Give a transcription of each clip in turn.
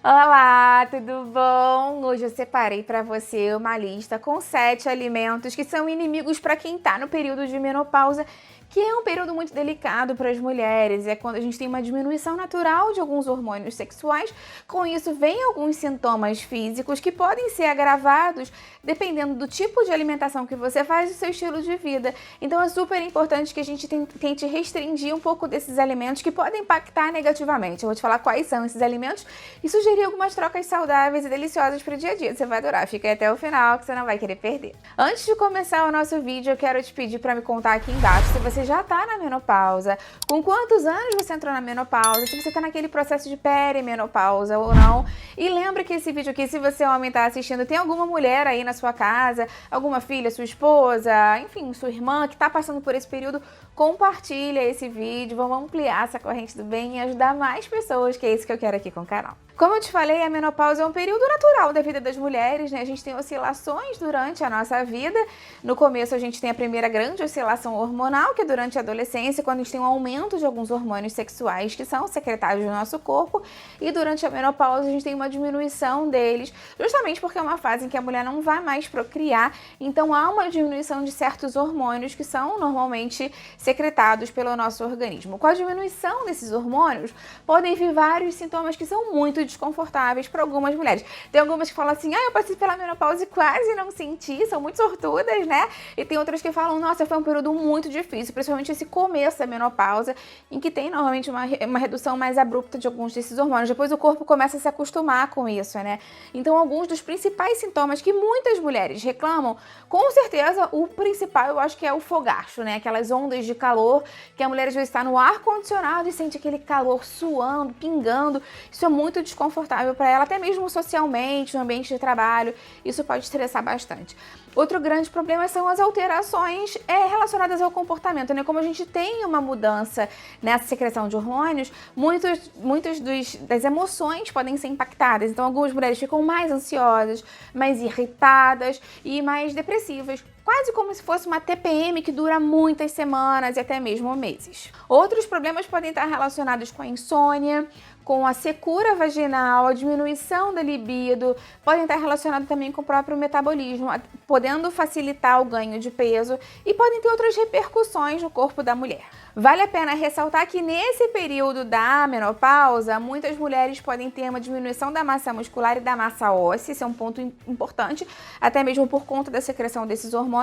Olá, tudo bom? Hoje eu separei para você uma lista com 7 alimentos que são inimigos para quem está no período de menopausa, que é um período muito delicado para as mulheres. É quando a gente tem uma diminuição natural de alguns hormônios sexuais. Com isso, vem alguns sintomas físicos que podem ser agravados dependendo do tipo de alimentação que você faz e do seu estilo de vida. Então é super importante que a gente tente restringir um pouco desses alimentos que podem impactar negativamente. Eu vou te falar quais são esses alimentos e sugerir algumas trocas saudáveis e deliciosas para o dia a dia. Você vai adorar, fica aí até o final que você não vai querer perder. Antes de começar o nosso vídeo, eu quero te pedir para me contar aqui embaixo se você já está na menopausa, com quantos anos você entrou na menopausa, se você está naquele processo de perimenopausa ou não. E lembra que esse vídeo aqui, se você é homem está assistindo, tem alguma mulher aí na sua casa, alguma filha, sua esposa, enfim, sua irmã que está passando por esse período, compartilha esse vídeo, vamos ampliar essa corrente do bem e ajudar mais pessoas, que é isso que eu quero aqui com o canal. Como eu te falei, a menopausa é um período natural da vida das mulheres, né? A gente tem oscilações durante a nossa vida. No começo a gente tem a primeira grande oscilação hormonal, que é durante a adolescência, quando a gente tem um aumento de alguns hormônios sexuais que são secretados no nosso corpo. E durante a menopausa a gente tem uma diminuição deles, justamente porque é uma fase em que a mulher não vai mais procriar. Então há uma diminuição de certos hormônios que são normalmente secretados pelo nosso organismo. Com a diminuição desses hormônios, podem vir vários sintomas que são muito desconfortáveis para algumas mulheres. Tem algumas que falam assim, eu passei pela menopausa e quase não senti, são muito sortudas, né? E tem outras que falam, nossa, foi um período muito difícil, principalmente esse começo da menopausa, em que tem normalmente uma redução mais abrupta de alguns desses hormônios. Depois o corpo começa a se acostumar com isso, né? Então alguns dos principais sintomas que muitas mulheres reclamam, com certeza o principal eu acho que é o fogacho, né? Aquelas ondas de calor que a mulher às vezes está no ar-condicionado e sente aquele calor suando, pingando. Isso é muito desconfortável para ela, até mesmo socialmente, no ambiente de trabalho, isso pode estressar bastante. Outro grande problema são as alterações relacionadas ao comportamento, né? Como a gente tem uma mudança nessa secreção de hormônios, muitas das emoções podem ser impactadas. Então, algumas mulheres ficam mais ansiosas, mais irritadas e mais depressivas. Quase como se fosse uma TPM que dura muitas semanas e até mesmo meses. Outros problemas podem estar relacionados com a insônia, com a secura vaginal, a diminuição da libido, podem estar relacionados também com o próprio metabolismo, podendo facilitar o ganho de peso e podem ter outras repercussões no corpo da mulher. Vale a pena ressaltar que nesse período da menopausa, muitas mulheres podem ter uma diminuição da massa muscular e da massa óssea, esse é um ponto importante, até mesmo por conta da secreção desses hormônios,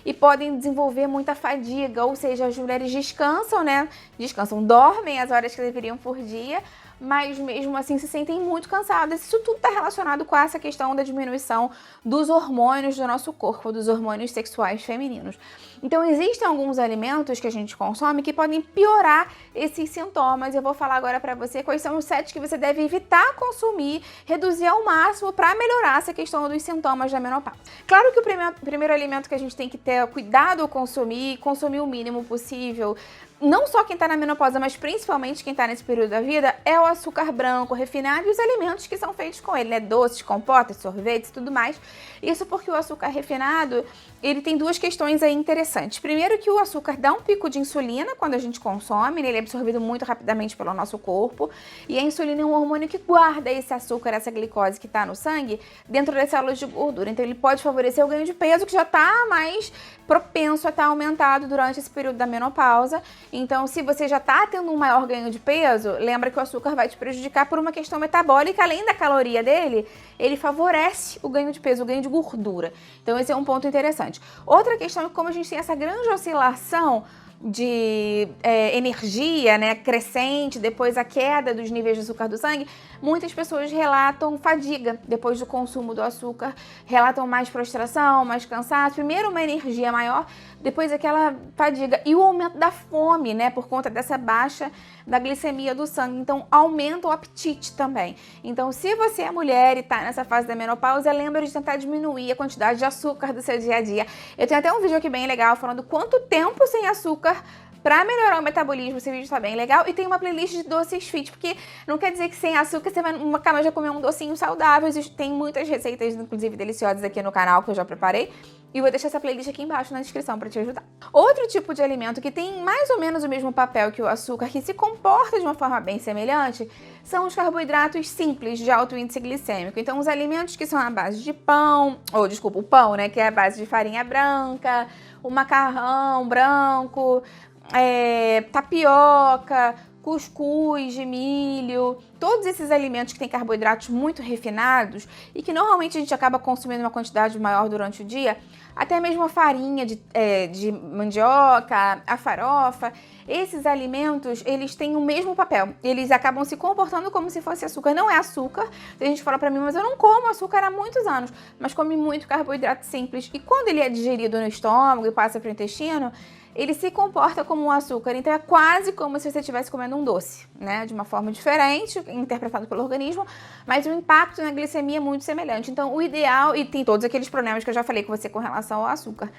e podem desenvolver muita fadiga, ou seja, as mulheres descansam, né? Dormem as horas que deveriam por dia, mas mesmo assim se sentem muito cansadas. Isso tudo está relacionado com essa questão da diminuição dos hormônios do nosso corpo, dos hormônios sexuais femininos. Então existem alguns alimentos que a gente consome que podem piorar esses sintomas. Eu vou falar agora para você quais são os 7 que você deve evitar consumir, reduzir ao máximo para melhorar essa questão dos sintomas da menopausa. Claro que o primeiro alimento que a gente tem que ter cuidado ao consumir o mínimo possível, não só quem está na menopausa, mas principalmente quem está nesse período da vida, é o açúcar branco, refinado e os alimentos que são feitos com ele, né? Doces, compotas, sorvetes e tudo mais. Isso porque o açúcar refinado, ele tem duas questões aí interessantes. Primeiro que o açúcar dá um pico de insulina quando a gente consome, né? Ele é absorvido muito rapidamente pelo nosso corpo. E a insulina é um hormônio que guarda esse açúcar, essa glicose que está no sangue, dentro das células de gordura. Então ele pode favorecer o ganho de peso, que já está mais propenso a estar aumentado durante esse período da menopausa. Então, se você já está tendo um maior ganho de peso, lembra que o açúcar vai te prejudicar por uma questão metabólica, além da caloria dele, ele favorece o ganho de peso, o ganho de gordura. Então, esse é um ponto interessante. Outra questão é que como a gente tem essa grande oscilação de energia, né, crescente, depois a queda dos níveis de açúcar do sangue, muitas pessoas relatam fadiga depois do consumo do açúcar, relatam mais prostração, mais cansaço, primeiro uma energia maior, depois aquela fadiga e o aumento da fome, né, por conta dessa baixa da glicemia do sangue, então aumenta o apetite também. Então, se você é mulher e está nessa fase da menopausa, lembra de tentar diminuir a quantidade de açúcar do seu dia a dia. Eu tenho até um vídeo aqui bem legal falando quanto tempo sem açúcar Pra melhorar o metabolismo, esse vídeo tá bem legal. E tem uma playlist de doces fit, porque não quer dizer que sem açúcar você vai numa cama já comer um docinho saudável. Tem muitas receitas, inclusive deliciosas aqui no canal que eu já preparei. E eu vou deixar essa playlist aqui embaixo na descrição pra te ajudar. Outro tipo de alimento que tem mais ou menos o mesmo papel que o açúcar, que se comporta de uma forma bem semelhante, são os carboidratos simples de alto índice glicêmico. Então, os alimentos que são à base de pão, o pão, né, que é a base de farinha branca, o macarrão branco, tapioca, cuscuz de milho, todos esses alimentos que têm carboidratos muito refinados e que normalmente a gente acaba consumindo uma quantidade maior durante o dia, até mesmo a farinha de mandioca, a farofa, esses alimentos, eles têm o mesmo papel. Eles acabam se comportando como se fosse açúcar. Não é açúcar. Tem gente que fala pra mim, mas eu não como açúcar há muitos anos, mas come muito carboidrato simples. E quando ele é digerido no estômago e passa pro intestino, ele se comporta como um açúcar, então é quase como se você estivesse comendo um doce, né? De uma forma diferente, interpretado pelo organismo, mas o impacto na glicemia é muito semelhante. Então, o ideal, e tem todos aqueles problemas que eu já falei com você com relação ao açúcar.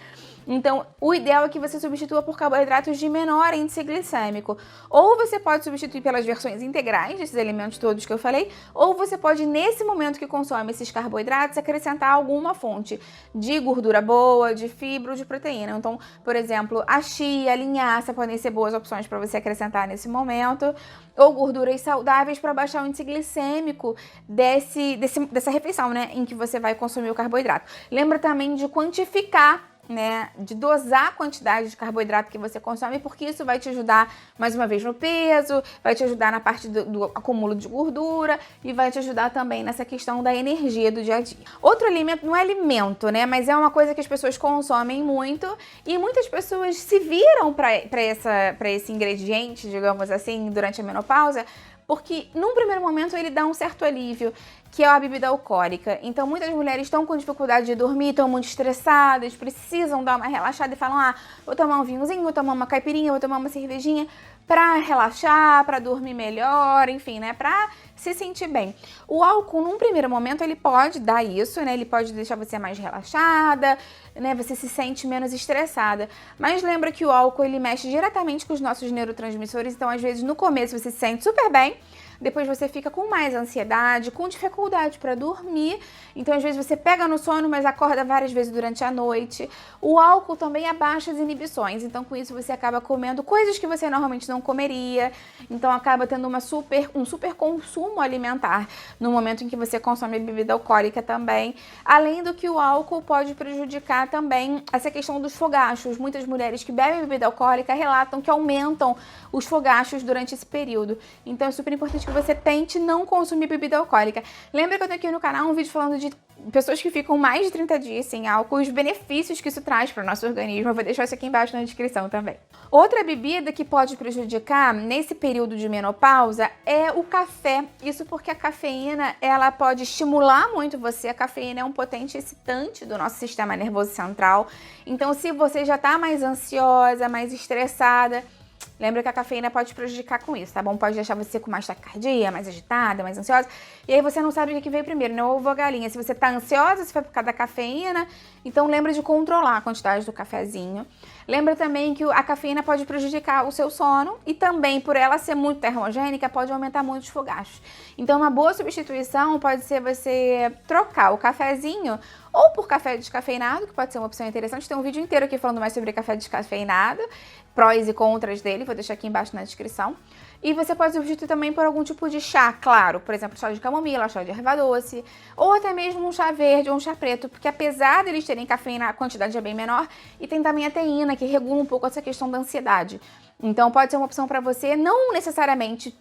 Então, o ideal é que você substitua por carboidratos de menor índice glicêmico. Ou você pode substituir pelas versões integrais desses alimentos todos que eu falei, ou você pode, nesse momento que consome esses carboidratos, acrescentar alguma fonte de gordura boa, de fibra ou de proteína. Então, por exemplo, a chia, a linhaça podem ser boas opções para você acrescentar nesse momento, ou gorduras saudáveis para baixar o índice glicêmico dessa refeição, né, em que você vai consumir o carboidrato. Lembra também de quantificar, né, de dosar a quantidade de carboidrato que você consome, porque isso vai te ajudar, mais uma vez, no peso, vai te ajudar na parte do acúmulo de gordura e vai te ajudar também nessa questão da energia do dia a dia. Outro alimento, não é alimento, né, mas é uma coisa que as pessoas consomem muito e muitas pessoas se viram para esse ingrediente, digamos assim, durante a menopausa, porque num primeiro momento ele dá um certo alívio, que é a bebida alcoólica. Então muitas mulheres estão com dificuldade de dormir, estão muito estressadas, precisam dar uma relaxada e falam, vou tomar um vinhozinho, vou tomar uma caipirinha, vou tomar uma cervejinha pra relaxar, pra dormir melhor, enfim, né, pra se sentir bem. O álcool, num primeiro momento, ele pode dar isso, né, ele pode deixar você mais relaxada, né, você se sente menos estressada. Mas lembra que o álcool, ele mexe diretamente com os nossos neurotransmissores, então às vezes no começo você se sente super bem, depois você fica com mais ansiedade, com dificuldade para dormir. Então, às vezes, você pega no sono, mas acorda várias vezes durante a noite. O álcool também abaixa as inibições. Então, com isso, você acaba comendo coisas que você normalmente não comeria. Então, acaba tendo um super consumo alimentar no momento em que você consome bebida alcoólica também. Além do que o álcool pode prejudicar também essa questão dos fogachos. Muitas mulheres que bebem bebida alcoólica relatam que aumentam os fogachos durante esse período. Então, é super importante que você tente não consumir bebida alcoólica. Lembra que eu tenho aqui no canal um vídeo falando de pessoas que ficam mais de 30 dias sem álcool, os benefícios que isso traz para o nosso organismo. Eu vou deixar isso aqui embaixo na descrição também. Outra bebida que pode prejudicar nesse período de menopausa é o café. Isso porque a cafeína, ela pode estimular muito você. A cafeína é um potente excitante do nosso sistema nervoso central. Então, se você já está mais ansiosa, mais estressada, lembra que a cafeína pode prejudicar com isso, tá bom? Pode deixar você com mais taquicardia, mais agitada, mais ansiosa. E aí você não sabe o que veio primeiro, né? O ovo ou a galinha. Se você tá ansiosa, se foi por causa da cafeína, então lembra de controlar a quantidade do cafezinho. Lembra também que a cafeína pode prejudicar o seu sono e também, por ela ser muito termogênica, pode aumentar muito os fogachos. Então, uma boa substituição pode ser você trocar o cafezinho ou por café descafeinado, que pode ser uma opção interessante. Tem um vídeo inteiro aqui falando mais sobre café descafeinado, prós e contras dele, vou deixar aqui embaixo na descrição. E você pode substituir também por algum tipo de chá, claro, por exemplo, chá de camomila, chá de erva doce, ou até mesmo um chá verde ou um chá preto, porque apesar deles terem cafeína, a quantidade é bem menor, e tem também a teína, que regula um pouco essa questão da ansiedade. Então pode ser uma opção para você, não necessariamente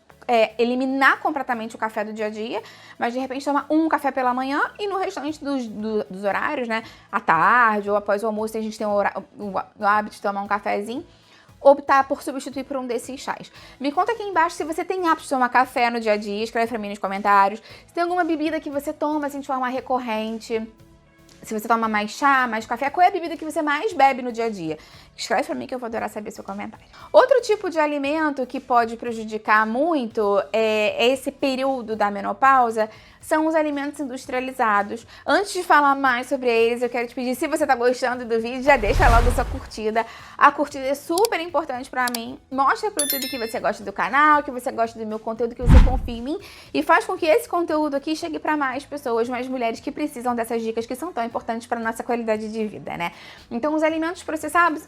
eliminar completamente o café do dia a dia, mas de repente tomar um café pela manhã e no restante dos horários, né, à tarde ou após o almoço, a gente tem o hábito de tomar um cafezinho, optar por substituir por um desses chás. Me conta aqui embaixo se você tem hábito de tomar café no dia a dia, escreve pra mim nos comentários. Se tem alguma bebida que você toma assim de forma recorrente, Se você toma mais chá, mais café, qual é a bebida que você mais bebe no dia a dia? Escreve pra mim que eu vou adorar saber seu comentário. Outro tipo de alimento que pode prejudicar muito esse período da menopausa são os alimentos industrializados. Antes de falar mais sobre eles, eu quero te pedir, se você tá gostando do vídeo, já deixa logo sua curtida. A curtida é super importante pra mim. Mostra pro YouTube que você gosta do canal, que você gosta do meu conteúdo, que você confia em mim e faz com que esse conteúdo aqui chegue pra mais pessoas, mais mulheres que precisam dessas dicas que são tão importantes pra nossa qualidade de vida, né? Então, os alimentos processados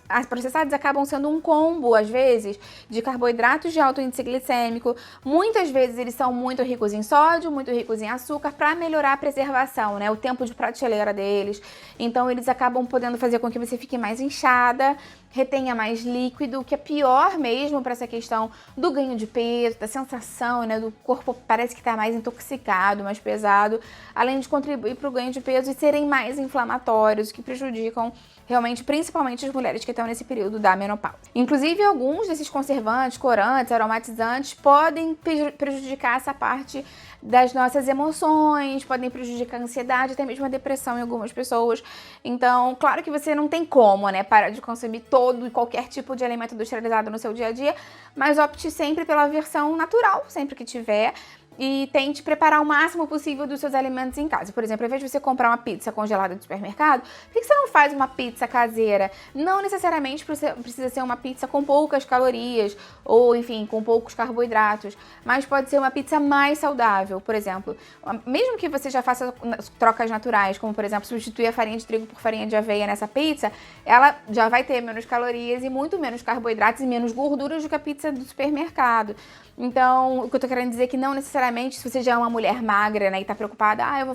acabam sendo um combo, às vezes, de carboidratos de alto índice glicêmico. Muitas vezes eles são muito ricos em sódio, muito ricos em açúcar, para melhorar a preservação, né? O tempo de prateleira deles. Então, eles acabam podendo fazer com que você fique mais inchada, retenha mais líquido, que é pior mesmo para essa questão do ganho de peso, da sensação, né, do corpo parece que está mais intoxicado, mais pesado, além de contribuir para o ganho de peso e serem mais inflamatórios, que prejudicam realmente, principalmente as mulheres que estão nesse período da menopausa. Inclusive, alguns desses conservantes, corantes, aromatizantes podem prejudicar essa parte das nossas emoções, podem prejudicar a ansiedade, até mesmo a depressão em algumas pessoas. Então, claro que você não tem como, né, parar de consumir todo e qualquer tipo de alimento industrializado no seu dia a dia, mas opte sempre pela versão natural, sempre que tiver. E tente preparar o máximo possível dos seus alimentos em casa. Por exemplo, ao invés de você comprar uma pizza congelada do supermercado, por que você não faz uma pizza caseira? Não necessariamente precisa ser uma pizza com poucas calorias ou, enfim, com poucos carboidratos, mas pode ser uma pizza mais saudável. Por exemplo, mesmo que você já faça trocas naturais, como, por exemplo, substituir a farinha de trigo por farinha de aveia nessa pizza, ela já vai ter menos calorias e muito menos carboidratos e menos gorduras do que a pizza do supermercado. Então, o que eu tô querendo dizer é que não necessariamente, se você já é uma mulher magra, né, e tá preocupada, eu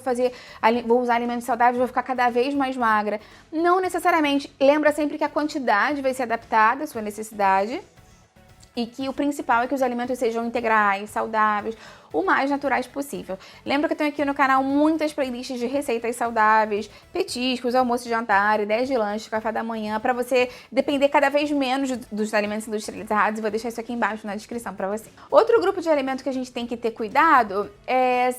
vou usar alimentos saudáveis, vou ficar cada vez mais magra. Não necessariamente. Lembra sempre que a quantidade vai ser adaptada à sua necessidade e que o principal é que os alimentos sejam integrais, saudáveis, o mais naturais possível. Lembra que eu tenho aqui no canal muitas playlists de receitas saudáveis, petiscos, almoço e jantar, ideias de lanche, café da manhã, para você depender cada vez menos dos alimentos industrializados, e vou deixar isso aqui embaixo na descrição para você. Outro grupo de alimentos que a gente tem que ter cuidado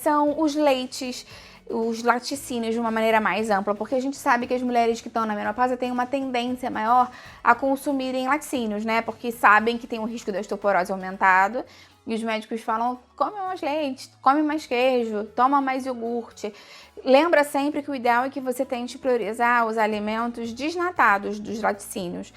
são os leites, os laticínios de uma maneira mais ampla, porque a gente sabe que as mulheres que estão na menopausa têm uma tendência maior a consumirem laticínios, né? Porque sabem que tem um risco da osteoporose aumentado e os médicos falam, come mais leite, come mais queijo, toma mais iogurte. Lembra sempre que o ideal é que você tente priorizar os alimentos desnatados dos laticínios.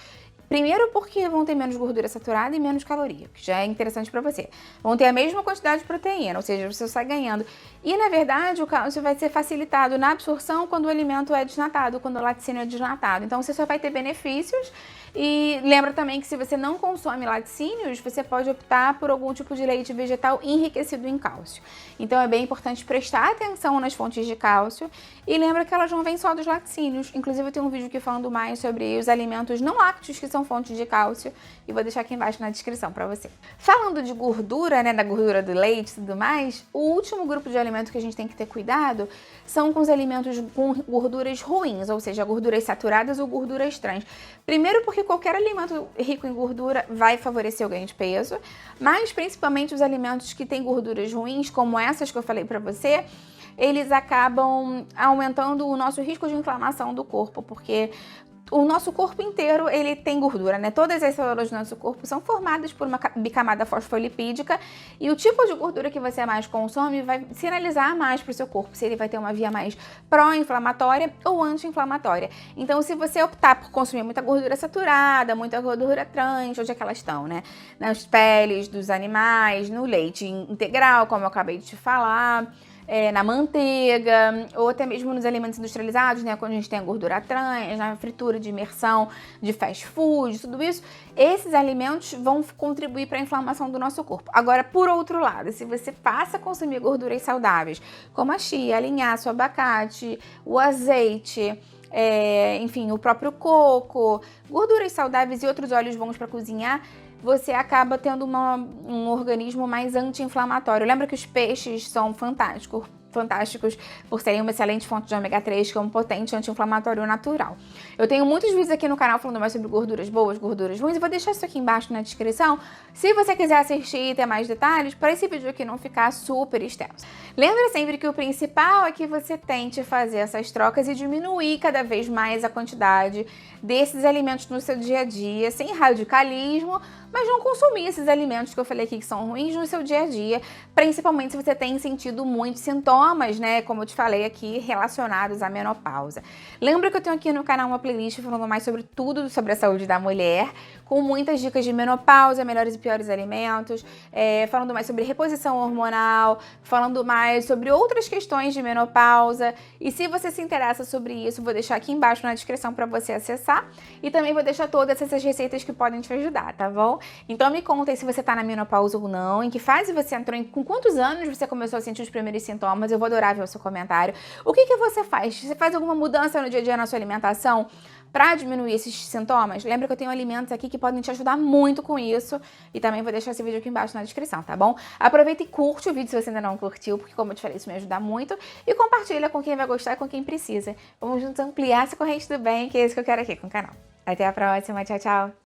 Primeiro porque vão ter menos gordura saturada e menos caloria, que já é interessante para você. Vão ter a mesma quantidade de proteína, ou seja, você sai ganhando. E, na verdade, o cálcio vai ser facilitado na absorção quando o alimento é desnatado, quando o laticínio é desnatado. Então, você só vai ter benefícios. E lembra também que se você não consome laticínios, você pode optar por algum tipo de leite vegetal enriquecido em cálcio. Então, é bem importante prestar atenção nas fontes de cálcio. E lembra que elas não vêm só dos laticínios. Inclusive, eu tenho um vídeo aqui falando mais sobre os alimentos não lácteos, que são fontes de cálcio, e vou deixar aqui embaixo na descrição para você. Falando de gordura, né, da gordura do leite e tudo mais, o último grupo de alimentos que a gente tem que ter cuidado são com os alimentos com gorduras ruins, ou seja, gorduras saturadas ou gorduras trans. Primeiro porque qualquer alimento rico em gordura vai favorecer o ganho de peso, mas principalmente os alimentos que têm gorduras ruins, como essas que eu falei para você, eles acabam aumentando o nosso risco de inflamação do corpo, porque o nosso corpo inteiro, ele tem gordura, né? Todas as células do nosso corpo são formadas por uma bicamada fosfolipídica e o tipo de gordura que você mais consome vai sinalizar mais para o seu corpo se ele vai ter uma via mais pró-inflamatória ou anti-inflamatória. Então, se você optar por consumir muita gordura saturada, muita gordura trans, onde é que elas estão, né? Nas peles dos animais, no leite integral, como eu acabei de te falar, na manteiga, ou até mesmo nos alimentos industrializados, né, quando a gente tem a gordura trans, na fritura de imersão, de fast food, tudo isso, esses alimentos vão contribuir para a inflamação do nosso corpo. Agora, por outro lado, se você passa a consumir gorduras saudáveis, como a chia, a linhaça, o abacate, o azeite, enfim, o próprio coco, gorduras saudáveis e outros óleos bons para cozinhar, você acaba tendo um organismo mais anti-inflamatório. Lembra que os peixes são fantásticos fantásticos por serem uma excelente fonte de ômega 3, que é um potente anti-inflamatório natural. Eu tenho muitos vídeos aqui no canal falando mais sobre gorduras boas, gorduras ruins, eu vou deixar isso aqui embaixo na descrição, se você quiser assistir e ter mais detalhes, para esse vídeo aqui não ficar super extenso. Lembra sempre que o principal é que você tente fazer essas trocas e diminuir cada vez mais a quantidade desses alimentos no seu dia a dia, sem radicalismo, mas não consumir esses alimentos que eu falei aqui que são ruins no seu dia a dia, principalmente se você tem sentido muitos sintomas, né, como eu te falei aqui, relacionados à menopausa. Lembra que eu tenho aqui no canal uma playlist falando mais sobre tudo sobre a saúde da mulher, com muitas dicas de menopausa, melhores e piores alimentos, falando mais sobre reposição hormonal, falando mais sobre outras questões de menopausa. E se você se interessa sobre isso, vou deixar aqui embaixo na descrição para você acessar. E também vou deixar todas essas receitas que podem te ajudar, tá bom? Então me conta aí se você tá na menopausa ou não, em que fase você entrou, com quantos anos você começou a sentir os primeiros sintomas. Eu vou adorar ver o seu comentário. O que você faz? Você faz alguma mudança no dia a dia na sua alimentação para diminuir esses sintomas? Lembra que eu tenho alimentos aqui que podem te ajudar muito com isso. E também vou deixar esse vídeo aqui embaixo na descrição, tá bom? Aproveita e curte o vídeo se você ainda não curtiu, porque como eu te falei, isso me ajuda muito. E compartilha com quem vai gostar e com quem precisa. Vamos juntos ampliar essa corrente do bem, que é isso que eu quero aqui com o canal. Até a próxima, tchau, tchau!